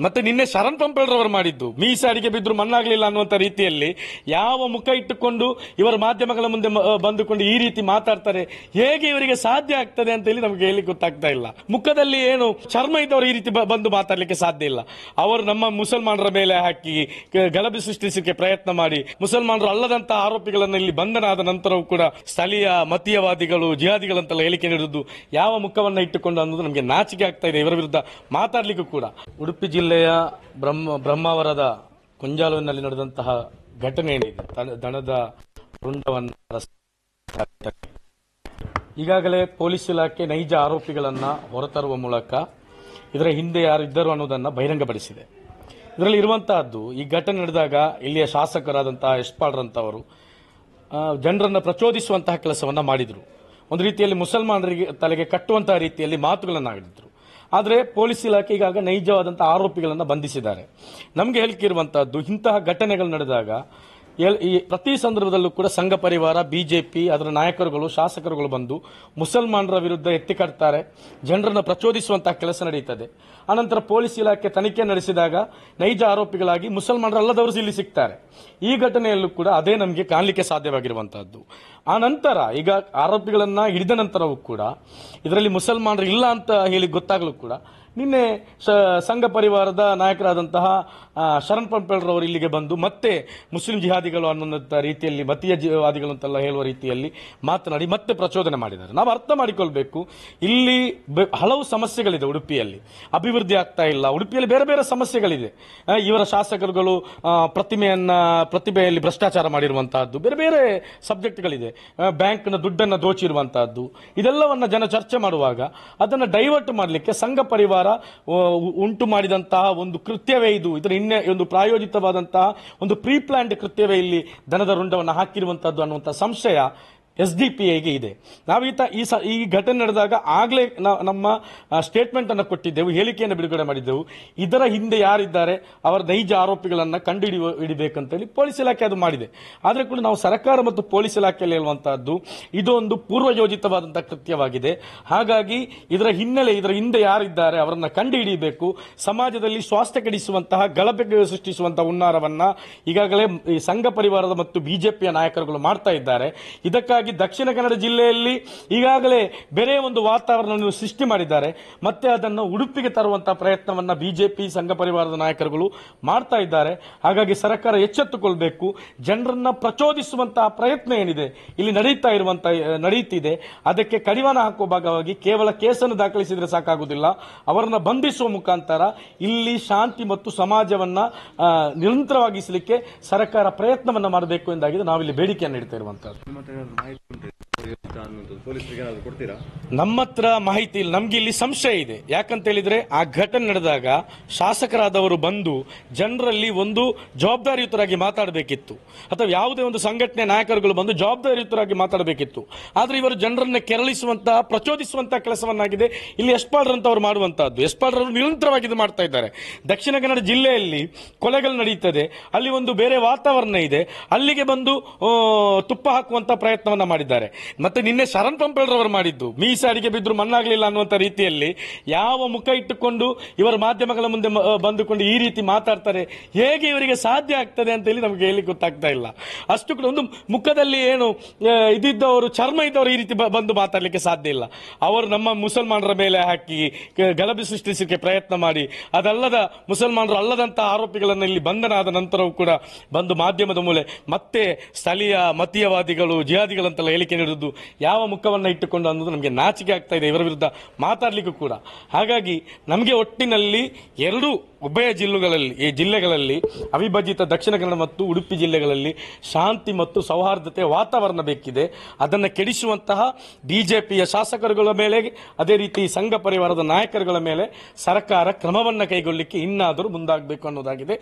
ಮತ್ತೆ ನಿನ್ನೆ ಶರಣ್ ಪಂಪೇಳ್ರವರು ಮಾಡಿದ್ದು ಮೀಸಾಡಿಗೆ ಬಿದ್ರು ಮಣ್ಣಾಗ್ಲಿಲ್ಲ ಅನ್ನುವಂತ ರೀತಿಯಲ್ಲಿ ಯಾವ ಮುಖ ಇಟ್ಟುಕೊಂಡು ಇವರ ಮಾಧ್ಯಮಗಳ ಮುಂದೆ ಬಂದುಕೊಂಡು ಈ ರೀತಿ ಮಾತಾಡ್ತಾರೆ, ಹೇಗೆ ಇವರಿಗೆ ಸಾಧ್ಯ ಆಗ್ತದೆ ಅಂತ ಹೇಳಿ ನಮಗೆ ಹೇಳಿ ಗೊತ್ತಾಗ್ತಾ ಇಲ್ಲ. ಮುಖದಲ್ಲಿ ಏನು ಚರ್ಮ ಇದ್ದವರು ಈ ರೀತಿ ಬಂದು ಮಾತಾಡ್ಲಿಕ್ಕೆ ಸಾಧ್ಯ ಇಲ್ಲ. ಅವರು ನಮ್ಮ ಮುಸಲ್ಮಾನರ ಮೇಲೆ ಹಾಕಿ ಗಲಭೆ ಸೃಷ್ಟಿಸಲಿಕ್ಕೆ ಪ್ರಯತ್ನ ಮಾಡಿ ಮುಸಲ್ಮಾನರು ಅಲ್ಲದಂತಹ ಆರೋಪಿಗಳನ್ನು ಇಲ್ಲಿ ಬಂಧನ ಆದ ನಂತರವೂ ಕೂಡ ಸ್ಥಳೀಯ ಮತೀಯವಾದಿಗಳು ಜಿಹಾದಿಗಳಂತೆಲ್ಲ ಹೇಳಿಕೆ ನೀಡುವುದು ಯಾವ ಮುಖವನ್ನ ಇಟ್ಟುಕೊಂಡು ಅನ್ನೋದು ನಮಗೆ ನಾಚಿಕೆ ಆಗ್ತಾ ಇದೆ ಇವರ ವಿರುದ್ಧ ಮಾತಾಡ್ಲಿಕ್ಕೂ ಕೂಡ. ಉಡುಪಿ ಜಿಲ್ಲೆಯ ಬ್ರಹ್ಮಾವರದ ಕುಂಜಾಲುವಿನಲ್ಲಿ ನಡೆದಂತಹ ಘಟನೆ ಏನಿದೆ, ದಣದ ರುಂಡವನ್ನು ಈಗಾಗಲೇ ಪೊಲೀಸ್ ಇಲಾಖೆ ನೈಜ ಆರೋಪಿಗಳನ್ನ ಹೊರತರುವ ಮೂಲಕ ಇದರ ಹಿಂದೆ ಯಾರು ಇದ್ದರು ಅನ್ನೋದನ್ನ ಬಹಿರಂಗಪಡಿಸಿದೆ. ಇದರಲ್ಲಿ ಇರುವಂತಹದ್ದು, ಈ ಘಟನೆ ನಡೆದಾಗ ಇಲ್ಲಿಯ ಶಾಸಕರಾದಂತಹ ಯಶ್ಪಾಳ್ರಂತವರು ಜನರನ್ನ ಪ್ರಚೋದಿಸುವಂತಹ ಕೆಲಸವನ್ನ ಮಾಡಿದ್ರು. ಒಂದು ರೀತಿಯಲ್ಲಿ ಮುಸಲ್ಮಾನರಿಗೆ ತಲೆಗೆ ಕಟ್ಟುವಂತಹ ರೀತಿಯಲ್ಲಿ ಮಾತುಗಳನ್ನಾಡಿದ್ರು. ಆದರೆ ಪೊಲೀಸ್ ಇಲಾಖೆ ಈಗಾಗ ನೈಜವಾದಂತಹ ಆರೋಪಿಗಳನ್ನು ಬಂಧಿಸಿದ್ದಾರೆ. ನಮಗೆ ಹೇಳಿಕಿರುವಂತಹದ್ದು, ಇಂತಹ ಘಟನೆಗಳು ನಡೆದಾಗ ಈ ಪ್ರತಿ ಸಂದರ್ಭದಲ್ಲೂ ಕೂಡ ಸಂಘ ಪರಿವಾರ, ಬಿಜೆಪಿ, ಅದರ ನಾಯಕರುಗಳು, ಶಾಸಕರುಗಳು ಬಂದು ಮುಸಲ್ಮಾನರ ವಿರುದ್ಧ ಎತ್ತಿಕಟ್ತಾರೆ, ಜನರನ್ನು ಪ್ರಚೋದಿಸುವಂತಹ ಕೆಲಸ ನಡೆಯುತ್ತದೆ. ಅನಂತರ ಪೊಲೀಸ್ ಇಲಾಖೆ ತನಿಖೆ ನಡೆಸಿದಾಗ ನೈಜ ಆರೋಪಿಗಳಾಗಿ ಮುಸಲ್ಮಾನರಲ್ಲದವರು ಇಲ್ಲಿ ಸಿಗ್ತಾರೆ. ಈ ಘಟನೆಯಲ್ಲೂ ಕೂಡ ಅದೇ ನಮಗೆ ಕಾಣಲಿಕ್ಕೆ ಸಾಧ್ಯವಾಗಿರುವಂತಹದ್ದು. ಆ ನಂತರ ಈಗ ಆರೋಪಿಗಳನ್ನ ಹಿಡಿದ ನಂತರವೂ ಕೂಡ ಇದರಲ್ಲಿ ಮುಸಲ್ಮಾನರು ಇಲ್ಲ ಅಂತ ಹೇಳಿ ಗೊತ್ತಾಗಲೂ ಕೂಡ ನಿನ್ನೆ ಸಂಘ ಪರಿವಾರದ ನಾಯಕರಾದಂತಹ ಶರಣ್ ಪಂಪೇಳ್ರವರು ಇಲ್ಲಿಗೆ ಬಂದು ಮತ್ತೆ ಮುಸ್ಲಿಂ ಜಿಹಾದಿಗಳು ಅನ್ನುವಂಥ ರೀತಿಯಲ್ಲಿ, ಮತೀಯ ಜಿಹಾದಿಗಳು ಅಂತೆಲ್ಲ ಹೇಳುವ ರೀತಿಯಲ್ಲಿ ಮಾತನಾಡಿ ಮತ್ತೆ ಪ್ರಚೋದನೆ ಮಾಡಿದ್ದಾರೆ. ನಾವು ಅರ್ಥ ಮಾಡಿಕೊಳ್ಬೇಕು, ಇಲ್ಲಿ ಹಲವು ಸಮಸ್ಯೆಗಳಿದೆ. ಉಡುಪಿಯಲ್ಲಿ ಅಭಿವೃದ್ಧಿ ಆಗ್ತಾ ಇಲ್ಲ. ಉಡುಪಿಯಲ್ಲಿ ಬೇರೆ ಬೇರೆ ಸಮಸ್ಯೆಗಳಿದೆ. ಇವರ ಶಾಸಕರುಗಳು ಪ್ರತಿಭೆಯಲ್ಲಿ ಭ್ರಷ್ಟಾಚಾರ ಮಾಡಿರುವಂತಹದ್ದು, ಬೇರೆ ಬೇರೆ ಸಬ್ಜೆಕ್ಟ್ಗಳಿದೆ. ಬ್ಯಾಂಕ್ನ ದುಡ್ಡನ್ನು ದೋಚಿರುವಂತಹದ್ದು, ಇದೆಲ್ಲವನ್ನ ಜನ ಚರ್ಚೆ ಮಾಡುವಾಗ ಅದನ್ನು ಡೈವರ್ಟ್ ಮಾಡಲಿಕ್ಕೆ ಸಂಘ ಪರಿವಾರ ಉಂಟು ಮಾಡಿದಂತಹ ಒಂದು ಕೃತ್ಯವೇ ಇದು. ಇದರ ಇನ್ನೇ ಒಂದು ಪ್ರಾಯೋಜಿತವಾದಂತಹ ಒಂದು ಪ್ರೀ ಪ್ಲಾನ್ಡ್ ಕೃತ್ಯವೇ ಇಲ್ಲಿ ದನದ ರುಂಡವನ್ನು ಹಾಕಿರುವಂತಹದ್ದು ಅನ್ನುವಂಥ ಸಂಶಯ SDPIಗೆ ಇದೆ. ನಾವು ಈ ಘಟನೆ ನಡೆದಾಗ ಆಗಲೇ ನಮ್ಮ ಸ್ಟೇಟ್ಮೆಂಟ್ ಅನ್ನು ಕೊಟ್ಟಿದ್ದೆವು, ಹೇಳಿಕೆಯನ್ನು ಬಿಡುಗಡೆ ಮಾಡಿದ್ದೆವು. ಇದರ ಹಿಂದೆ ಯಾರಿದ್ದಾರೆ ಅವರ ನೈಜ ಆರೋಪಿಗಳನ್ನ ಹಿಡಿಬೇಕಂತೇಳಿ ಪೊಲೀಸ್ ಇಲಾಖೆ ಅದು ಮಾಡಿದೆ. ಆದರೆ ಕೂಡ ನಾವು ಸರ್ಕಾರ ಮತ್ತು ಪೊಲೀಸ್ ಇಲಾಖೆಯಲ್ಲಿ ಹೇಳುವಂತಹದ್ದು, ಇದೊಂದು ಪೂರ್ವ ಯೋಜಿತವಾದಂತಹ ಕೃತ್ಯವಾಗಿದೆ. ಹಾಗಾಗಿ ಇದರ ಹಿಂದೆ ಯಾರಿದ್ದಾರೆ ಅವರನ್ನ ಹಿಡಿಯಬೇಕು. ಸಮಾಜದಲ್ಲಿ ಸ್ವಾಸ್ಥ್ಯ ಕೆಡಿಸುವಂತಹ, ಗಲಭೆ ಸೃಷ್ಟಿಸುವಂತಹ ಹುನ್ನಾರವನ್ನ ಈಗಾಗಲೇ ಈ ಸಂಘ ಪರಿವಾರದ ಮತ್ತು ಬಿಜೆಪಿಯ ನಾಯಕರುಗಳು ಮಾಡ್ತಾ ಇದ್ದಾರೆ. ಇದಕ್ಕಾಗಿ ದಕ್ಷಿಣ ಕನ್ನಡ ಜಿಲ್ಲೆಯಲ್ಲಿ ಈಗಾಗಲೇ ಬೇರೆ ಒಂದು ವಾತಾವರಣವನ್ನು ಸೃಷ್ಟಿ ಮಾಡಿದ್ದಾರೆ. ಮತ್ತೆ ಅದನ್ನು ಉಡುಪಿಗೆ ತರುವಂತಹ ಪ್ರಯತ್ನವನ್ನ ಬಿಜೆಪಿ, ಸಂಘ ಪರಿವಾರದ ನಾಯಕರುಗಳು ಮಾಡ್ತಾ ಇದ್ದಾರೆ. ಹಾಗಾಗಿ ಸರ್ಕಾರ ಎಚ್ಚೆತ್ತುಕೊಳ್ಬೇಕು. ಜನರನ್ನ ಪ್ರಚೋದಿಸುವಂತಹ ಪ್ರಯತ್ನ ಏನಿದೆ ಇಲ್ಲಿ ನಡೀತಿದೆ, ಅದಕ್ಕೆ ಕಡಿವಾಣ ಹಾಕುವ ಭಾಗವಾಗಿ ಕೇವಲ ಕೇಸನ್ನು ದಾಖಲಿಸಿದ್ರೆ ಸಾಕಾಗುವುದಿಲ್ಲ, ಅವರನ್ನ ಬಂಧಿಸುವ ಮುಖಾಂತರ ಇಲ್ಲಿ ಶಾಂತಿ ಮತ್ತು ಸಮಾಜವನ್ನ ನಿರಂತರವಾಗಿಸಲಿಕ್ಕೆ ಸರ್ಕಾರ ಪ್ರಯತ್ನವನ್ನ ಮಾಡಬೇಕು ಎಂದಾಗಿದೆ ನಾವಿಲ್ಲಿ ಬೇಡಿಕೆಯನ್ನು ಇಡ್ತಾ ಇರುವಂತಹದ್ದು. ನಮ್ಮ ಹತ್ರ ಮಾಹಿತಿ ಇಲ್ಲ, ನಮ್ಗೆ ಇಲ್ಲಿ ಸಂಶಯ ಇದೆ. ಯಾಕಂತ ಹೇಳಿದ್ರೆ ಆ ಘಟನೆ ನಡೆದಾಗ ಶಾಸಕರಾದವರು ಬಂದು ಜನರಲ್ಲಿ ಒಂದು ಜವಾಬ್ದಾರಿಯುತರಾಗಿ ಮಾತಾಡಬೇಕಿತ್ತು, ಅಥವಾ ಯಾವುದೇ ಒಂದು ಸಂಘಟನೆ ನಾಯಕರುಗಳು ಬಂದು ಜವಾಬ್ದಾರಿಯುತರಾಗಿ ಮಾತಾಡಬೇಕಿತ್ತು. ಆದ್ರೆ ಇವರು ಜನರನ್ನ ಕೆರಳಿಸುವಂತಹ, ಪ್ರಚೋದಿಸುವಂತಹ ಕೆಲಸವನ್ನಾಗಿದೆ ಇಲ್ಲಿ ಯಶ್ಪಾಳ್ರಂತವರು ಮಾಡುವಂತಹದ್ದು. ಯಶ್ಪಾಳ್ರವರು ನಿರಂತರವಾಗಿ ಇದು ಮಾಡ್ತಾ ಇದ್ದಾರೆ. ದಕ್ಷಿಣ ಕನ್ನಡ ಜಿಲ್ಲೆಯಲ್ಲಿ ಕೊಲೆಗಳು ನಡೆಯುತ್ತದೆ, ಅಲ್ಲಿ ಒಂದು ಬೇರೆ ವಾತಾವರಣ ಇದೆ, ಅಲ್ಲಿಗೆ ಬಂದು ತುಪ್ಪ ಹಾಕುವಂತ ಪ್ರಯತ್ನವನ್ನ ಮಾಡಿದ್ದಾರೆ. ಮತ್ತೆ ನಿನ್ನೆ ಶರಣ್ ಪಂಪೇಳ್ರವರು ಮಾಡಿದ್ದು ಮೀಸಾಡಿಗೆ ಬಿದ್ರು ಮಣ್ಣಾಗ್ಲಿಲ್ಲ ಅನ್ನುವಂಥ ರೀತಿಯಲ್ಲಿ ಯಾವ ಮುಖ ಇಟ್ಟುಕೊಂಡು ಇವರ ಮಾಧ್ಯಮಗಳ ಮುಂದೆ ಬಂದುಕೊಂಡು ಈ ರೀತಿ ಮಾತಾಡ್ತಾರೆ, ಹೇಗೆ ಇವರಿಗೆ ಸಾಧ್ಯ ಆಗ್ತದೆ ಅಂತ ಹೇಳಿ ನಮಗೆ ಹೇಳಿ ಗೊತ್ತಾಗ್ತಾ ಇಲ್ಲ. ಅಷ್ಟು ಕೂಡ ಒಂದು ಮುಖದಲ್ಲಿ ಏನು ಇದ್ದಿದ್ದವರು, ಚರ್ಮ ಇದ್ದವರು ಈ ರೀತಿ ಬಂದು ಮಾತಾಡ್ಲಿಕ್ಕೆ ಸಾಧ್ಯ ಇಲ್ಲ. ಅವರು ನಮ್ಮ ಮುಸಲ್ಮಾನರ ಮೇಲೆ ಹಾಕಿ ಗಲಭೆ ಸೃಷ್ಟಿಸಲಿಕ್ಕೆ ಪ್ರಯತ್ನ ಮಾಡಿ, ಅದಲ್ಲದ ಮುಸಲ್ಮಾನರು ಅಲ್ಲದಂತಹ ಆರೋಪಿಗಳನ್ನು ಇಲ್ಲಿ ಬಂಧನ ಆದ ನಂತರವೂ ಕೂಡ ಬಂದು ಮಾಧ್ಯಮದ ಮೂಲೆ ಮತ್ತೆ ಸ್ಥಳೀಯ ಮತೀಯವಾದಿಗಳು, ಜಿಹಾದಿಗಳಂತೆಲ್ಲ ಹೇಳಿಕೆ ನೀಡುವುದು ಯಾವ ಮುಖವನ್ನ ಇಟ್ಟುಕೊಂಡು ಅನ್ನೋದು ನಮಗೆ ನಾಚಿಕೆ ಆಗ್ತಾ ಇದೆ ಇವರ ವಿರುದ್ಧ ಮಾತಾಡ್ಲಿಕ್ಕೂ ಕೂಡ. ಹಾಗಾಗಿ ನಮಗೆ ಒಟ್ಟಿನಲ್ಲಿ ಉಭಯ ಜಿಲ್ಲೆಗಳಲ್ಲಿ ಅವಿಭಜಿತ ದಕ್ಷಿಣ ಕನ್ನಡ ಮತ್ತು ಉಡುಪಿ ಜಿಲ್ಲೆಗಳಲ್ಲಿ ಶಾಂತಿ ಮತ್ತು ಸೌಹಾರ್ದತೆ ವಾತಾವರಣ ಬೇಕಿದೆ. ಅದನ್ನು ಕೆಡಿಸುವಂತಹ ಬಿಜೆಪಿಯ ಶಾಸಕರುಗಳ ಮೇಲೆ, ಅದೇ ರೀತಿ ಸಂಘ ಪರಿವಾರದ ನಾಯಕರುಗಳ ಮೇಲೆ ಸರ್ಕಾರ ಕ್ರಮವನ್ನು ಕೈಗೊಳ್ಳಲಿಕ್ಕೆ ಇನ್ನಾದರೂ ಮುಂದಾಗಬೇಕು ಅನ್ನೋದಾಗಿದೆ.